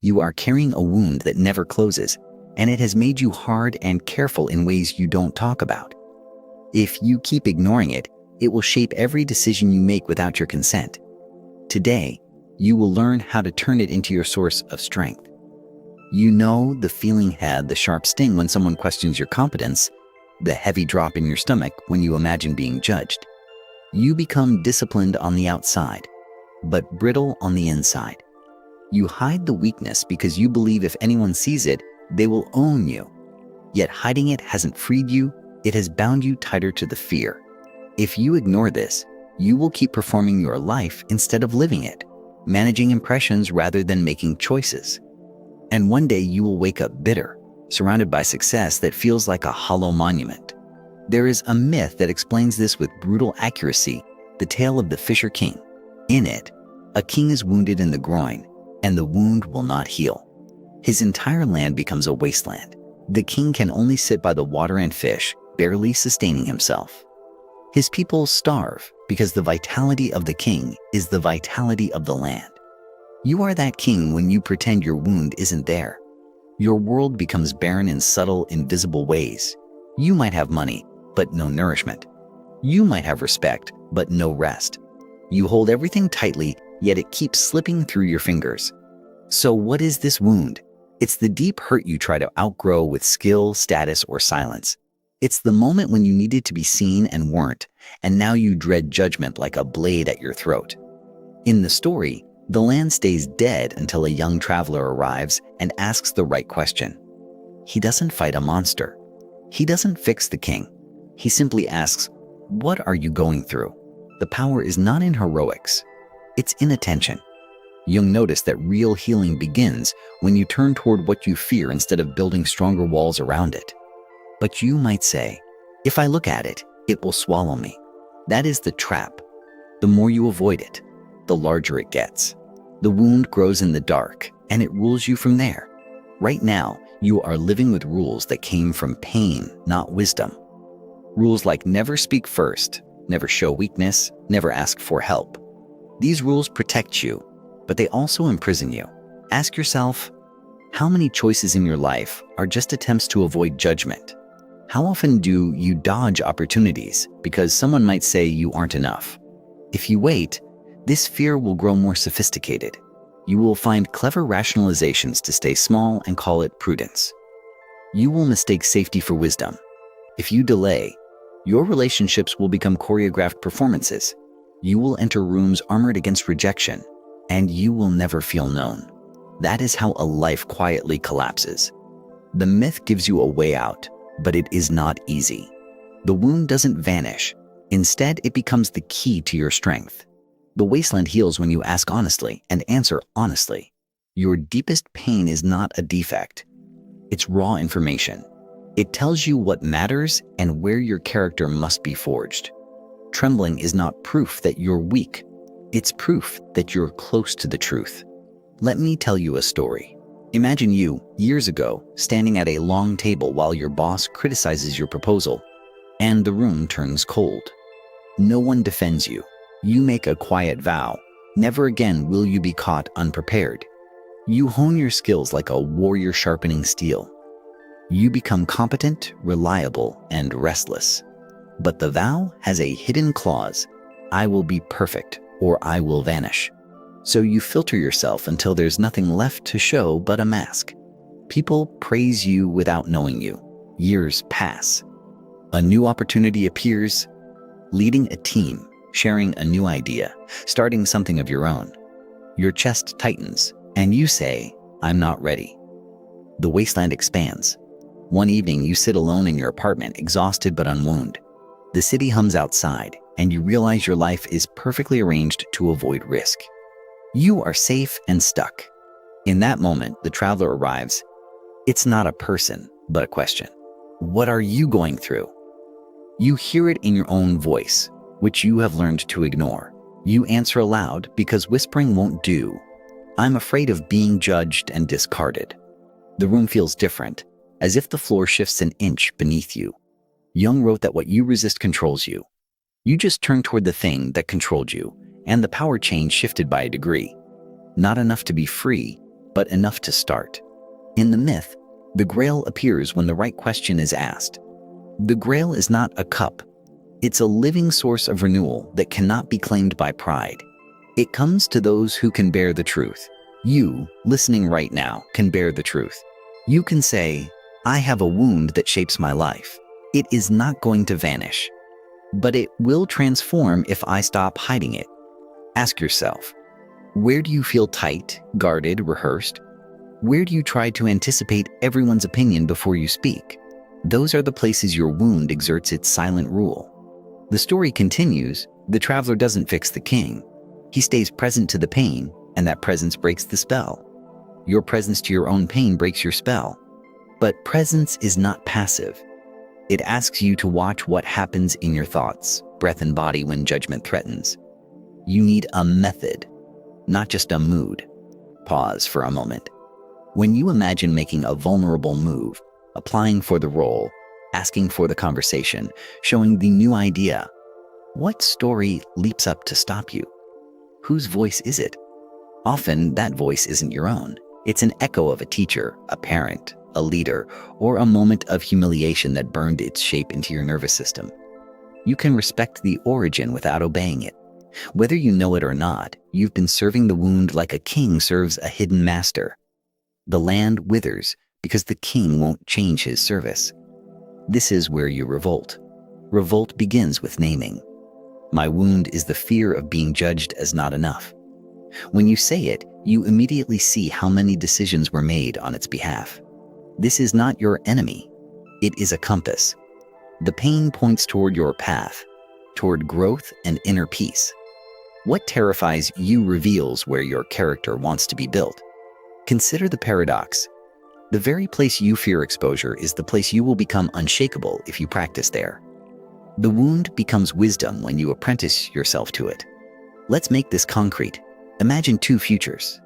You are carrying a wound that never closes, and it has made you hard and careful in ways you don't talk about. If you keep ignoring it, it will shape every decision you make without your consent. Today, you will learn how to turn it into your source of strength. You know the feeling had the sharp sting when someone questions your competence, the heavy drop in your stomach when you imagine being judged. You become disciplined on the outside, but brittle on the inside. You hide the weakness because you believe if anyone sees it, they will own you. Yet hiding it hasn't freed you, it has bound you tighter to the fear. If you ignore this, you will keep performing your life instead of living it, managing impressions rather than making choices. And one day you will wake up bitter, surrounded by success that feels like a hollow monument. There is a myth that explains this with brutal accuracy, the tale of the Fisher King. In it, a king is wounded in the groin, and the wound will not heal. His entire land becomes a wasteland. The king can only sit by the water and fish, barely sustaining himself. His people starve because the vitality of the king is the vitality of the land. You are that king when you pretend your wound isn't there. Your world becomes barren in subtle, invisible ways. You might have money, but no nourishment. You might have respect, but no rest. You hold everything tightly, yet it keeps slipping through your fingers. So what is this wound? It's the deep hurt you try to outgrow with skill, status, or silence. It's the moment when you needed to be seen and weren't, and now you dread judgment like a blade at your throat. In the story, the land stays dead until a young traveler arrives and asks the right question. He doesn't fight a monster. He doesn't fix the king. He simply asks, "What are you going through?" The power is not in heroics. It's in attention. Jung noticed that real healing begins when you turn toward what you fear instead of building stronger walls around it. But you might say, if I look at it, it will swallow me. That is the trap. The more you avoid it, the larger it gets. The wound grows in the dark, and it rules you from there. Right now, you are living with rules that came from pain, not wisdom. Rules like never speak first, never show weakness, never ask for help. These rules protect you, but they also imprison you. Ask yourself, how many choices in your life are just attempts to avoid judgment? How often do you dodge opportunities because someone might say you aren't enough? If you wait, this fear will grow more sophisticated. You will find clever rationalizations to stay small and call it prudence. You will mistake safety for wisdom. If you delay, your relationships will become choreographed performances. You will enter rooms armored against rejection, and you will never feel known. That is how a life quietly collapses. The myth gives you a way out, but it is not easy. The wound doesn't vanish. Instead, it becomes the key to your strength. The wasteland heals when you ask honestly and answer honestly. Your deepest pain is not a defect. It's raw information. It tells you what matters and where your character must be forged. Trembling is not proof that you're weak. It's proof that you're close to the truth. Let me tell you a story. Imagine you, years ago, standing at a long table while your boss criticizes your proposal, and the room turns cold. No one defends you. You make a quiet vow. Never again will you be caught unprepared. You hone your skills like a warrior sharpening steel. You become competent, reliable, and restless. But the vow has a hidden clause: I will be perfect, or I will vanish. So you filter yourself until there's nothing left to show but a mask. People praise you without knowing you. Years pass. A new opportunity appears. Leading a team, sharing a new idea, starting something of your own. Your chest tightens, and you say, I'm not ready. The wasteland expands. One evening, you sit alone in your apartment, exhausted but unwounded. The city hums outside, and you realize your life is perfectly arranged to avoid risk. You are safe and stuck. In that moment, the traveler arrives. It's not a person, but a question. What are you going through? You hear it in your own voice, which you have learned to ignore. You answer aloud because whispering won't do. I'm afraid of being judged and discarded. The room feels different, as if the floor shifts an inch beneath you. Jung wrote that what you resist controls you. You just turned toward the thing that controlled you, and the power chain shifted by a degree. Not enough to be free, but enough to start. In the myth, the Grail appears when the right question is asked. The Grail is not a cup. It's a living source of renewal that cannot be claimed by pride. It comes to those who can bear the truth. You, listening right now, can bear the truth. You can say, I have a wound that shapes my life. It is not going to vanish, but it will transform if I stop hiding it. Ask yourself, where do you feel tight, guarded, rehearsed? Where do you try to anticipate everyone's opinion before you speak? Those are the places your wound exerts its silent rule. The story continues. The traveler doesn't fix the king. He stays present to the pain, and that presence breaks the spell. Your presence to your own pain breaks your spell. But presence is not passive. It asks you to watch what happens in your thoughts, breath, and body when judgment threatens. You need a method, not just a mood. Pause for a moment. When you imagine making a vulnerable move, applying for the role, asking for the conversation, showing the new idea, what story leaps up to stop you? Whose voice is it? Often, that voice isn't your own. It's an echo of a teacher, a parent, a leader, or a moment of humiliation that burned its shape into your nervous system. You can respect the origin without obeying it. Whether you know it or not, you've been serving the wound like a king serves a hidden master. The land withers because the king won't change his service. This is where you revolt. Revolt begins with naming. My wound is the fear of being judged as not enough. When you say it, you immediately see how many decisions were made on its behalf. This is not your enemy. It is a compass. The pain points toward your path, toward growth and inner peace. What terrifies you reveals where your character wants to be built. Consider the paradox. The very place you fear exposure is the place you will become unshakable if you practice there. The wound becomes wisdom when you apprentice yourself to it. Let's make this concrete. Imagine two futures.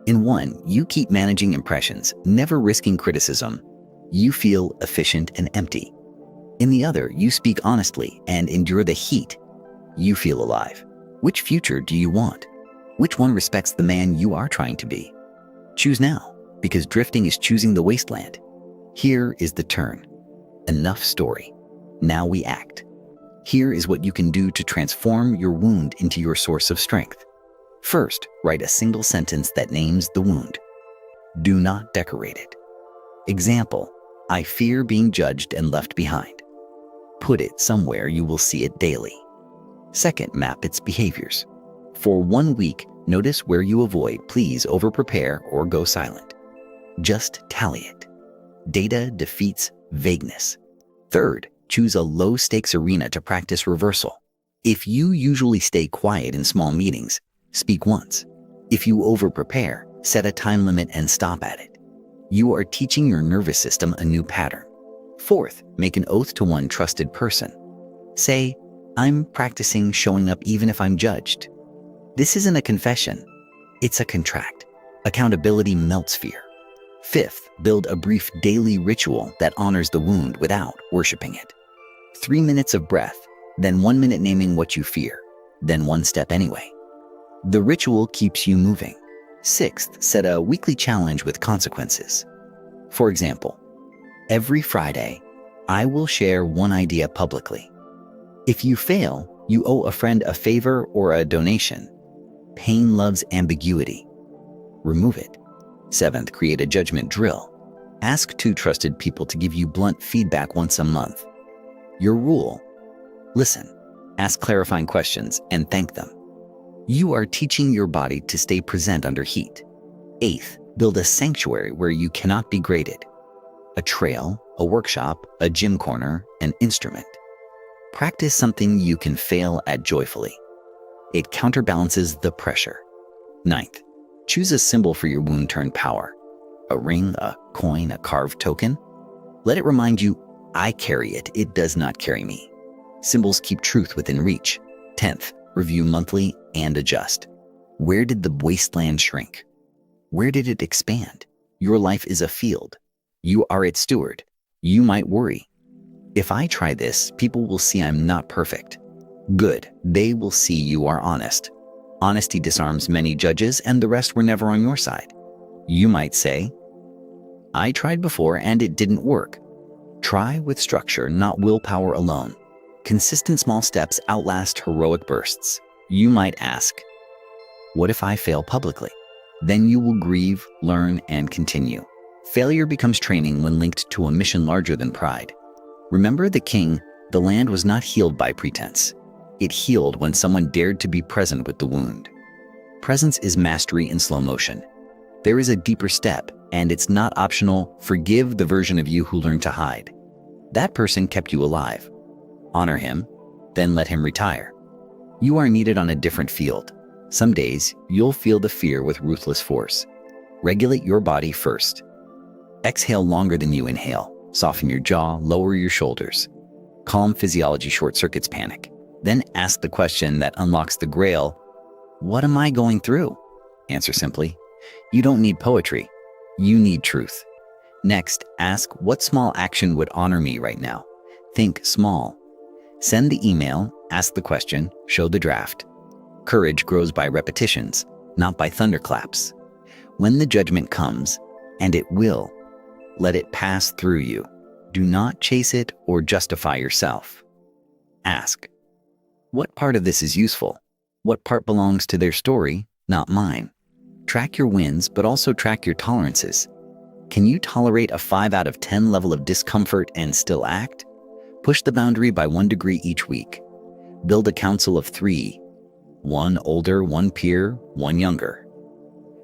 In one, you keep managing impressions, never risking criticism. You feel efficient and empty. In the other, you speak honestly and endure the heat. You feel alive. Which future do you want? Which one respects the man you are trying to be? Choose now, because drifting is choosing the wasteland. Here is the turn. Enough story. Now we act. Here is what you can do to transform your wound into your source of strength. First, write a single sentence that names the wound. Do not decorate it. Example, I fear being judged and left behind. Put it somewhere you will see it daily. Second, map its behaviors. For 1 week, notice where you avoid, please over-prepare, or go silent. Just tally it. Data defeats vagueness. Third, choose a low-stakes arena to practice reversal. If you usually stay quiet in small meetings, speak once. If you over-prepare, set a time limit and stop at it. You are teaching your nervous system a new pattern. Fourth, make an oath to one trusted person. Say, I'm practicing showing up even if I'm judged. This isn't a confession. It's a contract. Accountability melts fear. Fifth, build a brief daily ritual that honors the wound without worshiping it. 3 minutes of breath, then 1 minute naming what you fear, then one step anyway. The ritual keeps you moving. Sixth, set a weekly challenge with consequences. For example, every Friday, I will share one idea publicly. If you fail, you owe a friend a favor or a donation. Pain loves ambiguity. Remove it. Seventh, create a judgment drill. Ask 2 trusted people to give you blunt feedback once a month. Your rule: listen, ask clarifying questions, and thank them. You are teaching your body to stay present under heat. Eighth, build a sanctuary where you cannot be graded. A trail, a workshop, a gym corner, an instrument. Practice something you can fail at joyfully. It counterbalances the pressure. Ninth, choose a symbol for your wound-turned power. A ring, a coin, a carved token. Let it remind you, I carry it, it does not carry me. Symbols keep truth within reach. 10th, review monthly and adjust. Where did the wasteland shrink? Where did it expand? Your life is a field. You are its steward. You might worry. If I try this, people will see I'm not perfect. Good, they will see you are honest. Honesty disarms many judges, and the rest were never on your side. You might say, I tried before and it didn't work. Try with structure, not willpower alone. Consistent small steps outlast heroic bursts. You might ask, what if I fail publicly? Then you will grieve, learn, and continue. Failure becomes training when linked to a mission larger than pride. Remember the king, the land was not healed by pretense. It healed when someone dared to be present with the wound. Presence is mastery in slow motion. There is a deeper step, and it's not optional. Forgive the version of you who learned to hide. That person kept you alive. Honor him, then let him retire. You are needed on a different field. Some days, you'll feel the fear with ruthless force. Regulate your body first. Exhale longer than you inhale. Soften your jaw, lower your shoulders. Calm physiology short-circuits panic. Then ask the question that unlocks the grail. What am I going through? Answer simply. You don't need poetry. You need truth. Next, ask what small action would honor me right now. Think small. Send the email, ask the question, show the draft. Courage grows by repetitions, not by thunderclaps. When the judgment comes, and it will, let it pass through you. Do not chase it or justify yourself. Ask, what part of this is useful? What part belongs to their story, not mine? Track your wins, but also track your tolerances. Can you tolerate a 5 out of 10 level of discomfort and still act? Push the boundary by 1 degree each week. Build a council of 3. 1 older, 1 peer, 1 younger.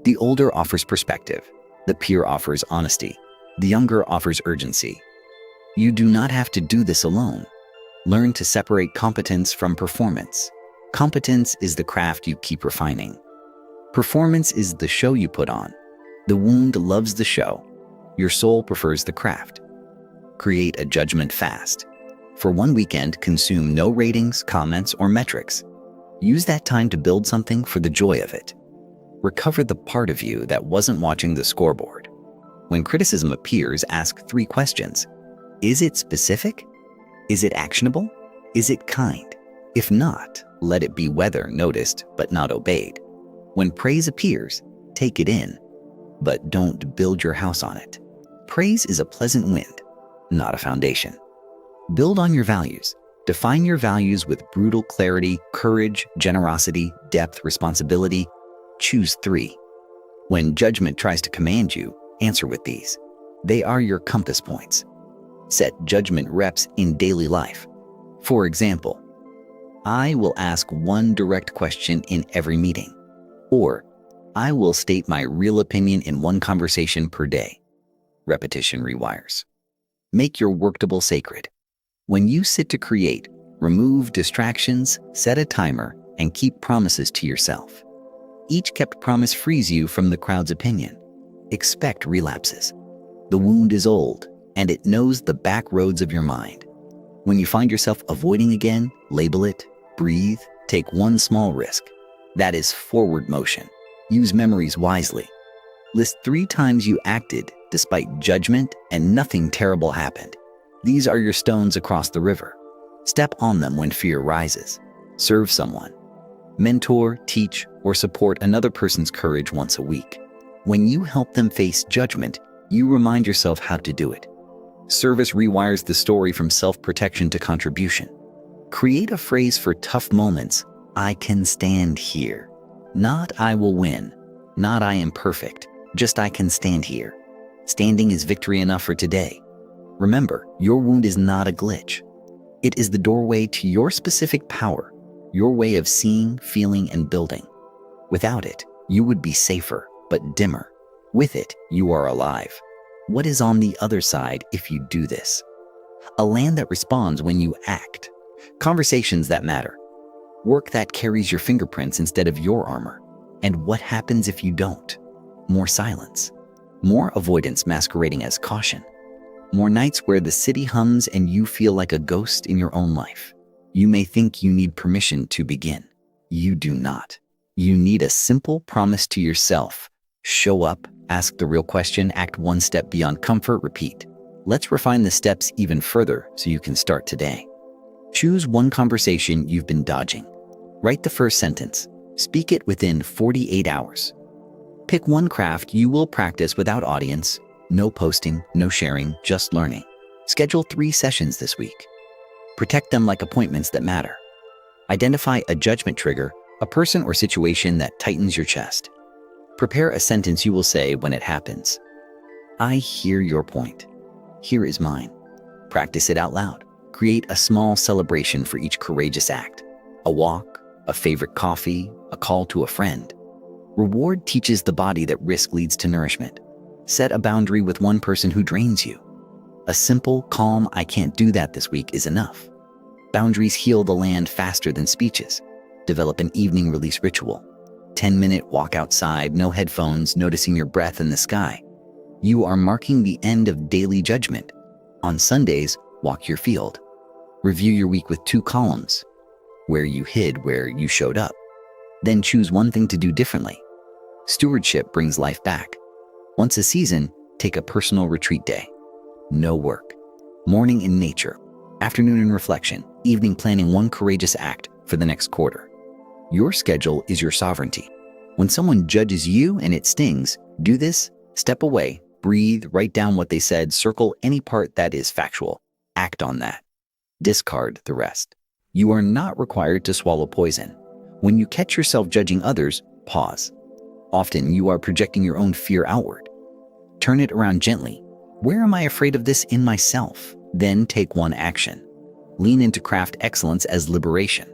The older offers perspective. The peer offers honesty. The younger offers urgency. You do not have to do this alone. Learn to separate competence from performance. Competence is the craft you keep refining. Performance is the show you put on. The wound loves the show. Your soul prefers the craft. Create a judgment fast. For 1 weekend, consume no ratings, comments, or metrics. Use that time to build something for the joy of it. Recover the part of you that wasn't watching the scoreboard. When criticism appears, ask 3 questions. Is it specific? Is it actionable? Is it kind? If not, let it be weather noticed but not obeyed. When praise appears, take it in, but don't build your house on it. Praise is a pleasant wind, not a foundation. Build on your values. Define your values with brutal clarity, courage, generosity, depth, responsibility. Choose 3. When judgment tries to command you, answer with these. They are your compass points. Set judgment reps in daily life. For example, I will ask 1 direct question in every meeting. Or, I will state my real opinion in 1 conversation per day. Repetition rewires. Make your workable sacred. When you sit to create, remove distractions, set a timer, and keep promises to yourself. Each kept promise frees you from the crowd's opinion. Expect relapses. The wound is old, and it knows the back roads of your mind. When you find yourself avoiding again, label it, breathe, take 1 small risk. That is forward motion. Use memories wisely. List 3 times you acted despite judgment and nothing terrible happened. These are your stones across the river. Step on them when fear rises. Serve someone. Mentor, teach, or support another person's courage once a week. When you help them face judgment, you remind yourself how to do it. Service rewires the story from self-protection to contribution. Create a phrase for tough moments. I can stand here. Not I will win. Not I am perfect. Just I can stand here. Standing is victory enough for today. Remember, your wound is not a glitch. It is the doorway to your specific power, your way of seeing, feeling, and building. Without it, you would be safer, but dimmer. With it, you are alive. What is on the other side if you do this? A land that responds when you act. Conversations that matter. Work that carries your fingerprints instead of your armor. And what happens if you don't? More silence. More avoidance masquerading as caution. More nights where the city hums and you feel like a ghost in your own life. You may think you need permission to begin. You do not. You need a simple promise to yourself. Show up, ask the real question, act 1 step beyond comfort, repeat. Let's refine the steps even further so you can start today. Choose 1 conversation you've been dodging. Write the first sentence. Speak it within 48 hours. Pick one craft you will practice without audience. No posting, no sharing, just learning. Schedule 3 sessions this week. Protect them like appointments that matter. Identify a judgment trigger, a person or situation that tightens your chest. Prepare a sentence you will say when it happens. I hear your point. Here is mine. Practice it out loud. Create a small celebration for each courageous act. A walk, a favorite coffee, a call to a friend. Reward teaches the body that risk leads to nourishment. Set a boundary with one person who drains you. A simple, calm, I can't do that this week is enough. Boundaries heal the land faster than speeches. Develop an evening release ritual. 10-minute walk outside, no headphones, noticing your breath in the sky. You are marking the end of daily judgment. On Sundays, walk your field. Review your week with 2 columns. Where you hid, where you showed up. Then choose one thing to do differently. Stewardship brings life back. Once a season, take a personal retreat day. No work. Morning in nature. Afternoon in reflection. Evening planning one courageous act for the next quarter. Your schedule is your sovereignty. When someone judges you and it stings, do this, step away, breathe, write down what they said, circle any part that is factual. Act on that. Discard the rest. You are not required to swallow poison. When you catch yourself judging others, pause. Often you are projecting your own fear outward. Turn it around gently. Where am I afraid of this in myself? Then take one action. Lean into craft excellence as liberation.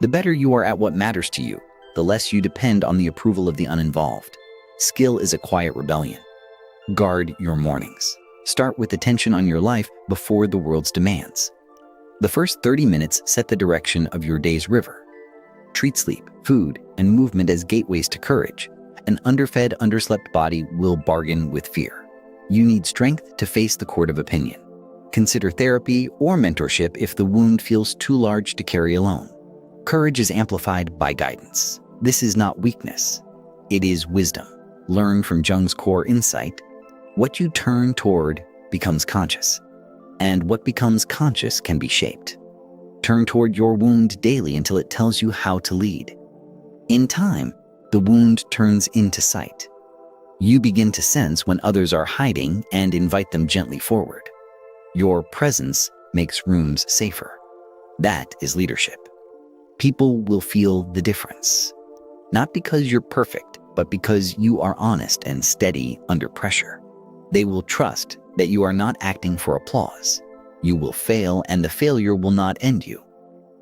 The better you are at what matters to you, the less you depend on the approval of the uninvolved. Skill is a quiet rebellion. Guard your mornings. Start with attention on your life before the world's demands. The first 30 minutes set the direction of your day's river. Treat sleep, food, and movement as gateways to courage. An underfed, underslept body will bargain with fear. You need strength to face the court of opinion. Consider therapy or mentorship if the wound feels too large to carry alone. Courage is amplified by guidance. This is not weakness. It is wisdom. Learn from Jung's core insight. What you turn toward becomes conscious, and what becomes conscious can be shaped. Turn toward your wound daily until it tells you how to lead. In time, the wound turns into sight. You begin to sense when others are hiding and invite them gently forward. Your presence makes rooms safer. That is leadership. People will feel the difference. Not because you're perfect, but because you are honest and steady under pressure. They will trust that you are not acting for applause. You will fail, and the failure will not end you.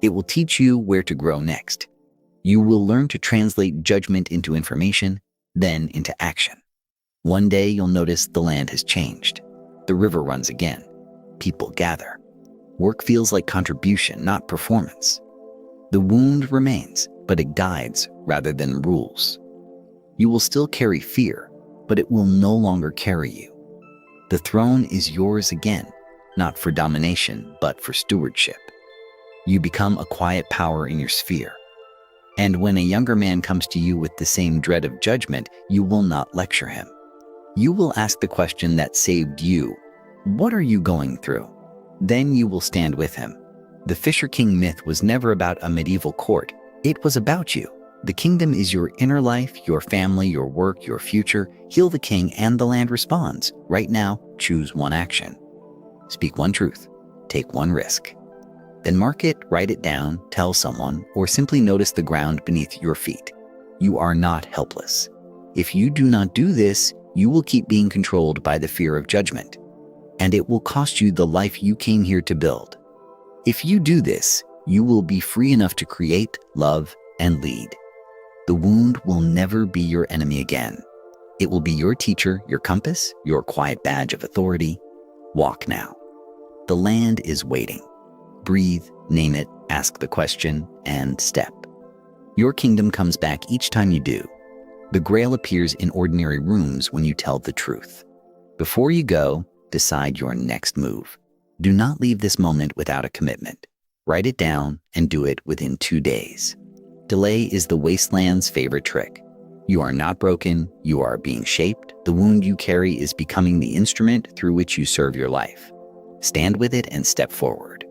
It will teach you where to grow next. You will learn to translate judgment into information, then into action. One day you'll notice the land has changed. The river runs again. People gather. Work feels like contribution, not performance. The wound remains, but it guides rather than rules. You will still carry fear, but it will no longer carry you. The throne is yours again, not for domination, but for stewardship. You become a quiet power in your sphere. And when a younger man comes to you with the same dread of judgment, you will not lecture him. You will ask the question that saved you. What are you going through? Then you will stand with him. The Fisher King myth was never about a medieval court. It was about you. The kingdom is your inner life, your family, your work, your future. Heal the king and the land responds. Right now, choose one action. Speak one truth. Take one risk. Then mark it, write it down, tell someone, or simply notice the ground beneath your feet. You are not helpless. If you do not do this, you will keep being controlled by the fear of judgment, and it will cost you the life you came here to build. If you do this, you will be free enough to create, love, and lead. The wound will never be your enemy again. It will be your teacher, your compass, your quiet badge of authority. Walk now. The land is waiting. Breathe, name it, ask the question, and step. Your kingdom comes back each time you do. The Grail appears in ordinary rooms when you tell the truth. Before you go, decide your next move. Do not leave this moment without a commitment. Write it down and do it within 2 days. Delay is the wasteland's favorite trick. You are not broken, you are being shaped. The wound you carry is becoming the instrument through which you serve your life. Stand with it and step forward.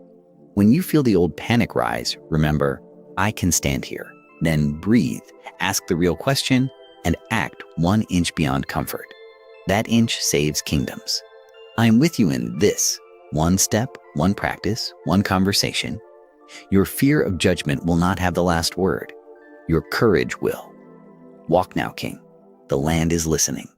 When you feel the old panic rise, remember, I can stand here. Then breathe, ask the real question, and act 1 inch beyond comfort. That inch saves kingdoms. I am with you in this. 1 step, 1 practice, 1 conversation. Your fear of judgment will not have the last word. Your courage will. Walk now, King. The land is listening.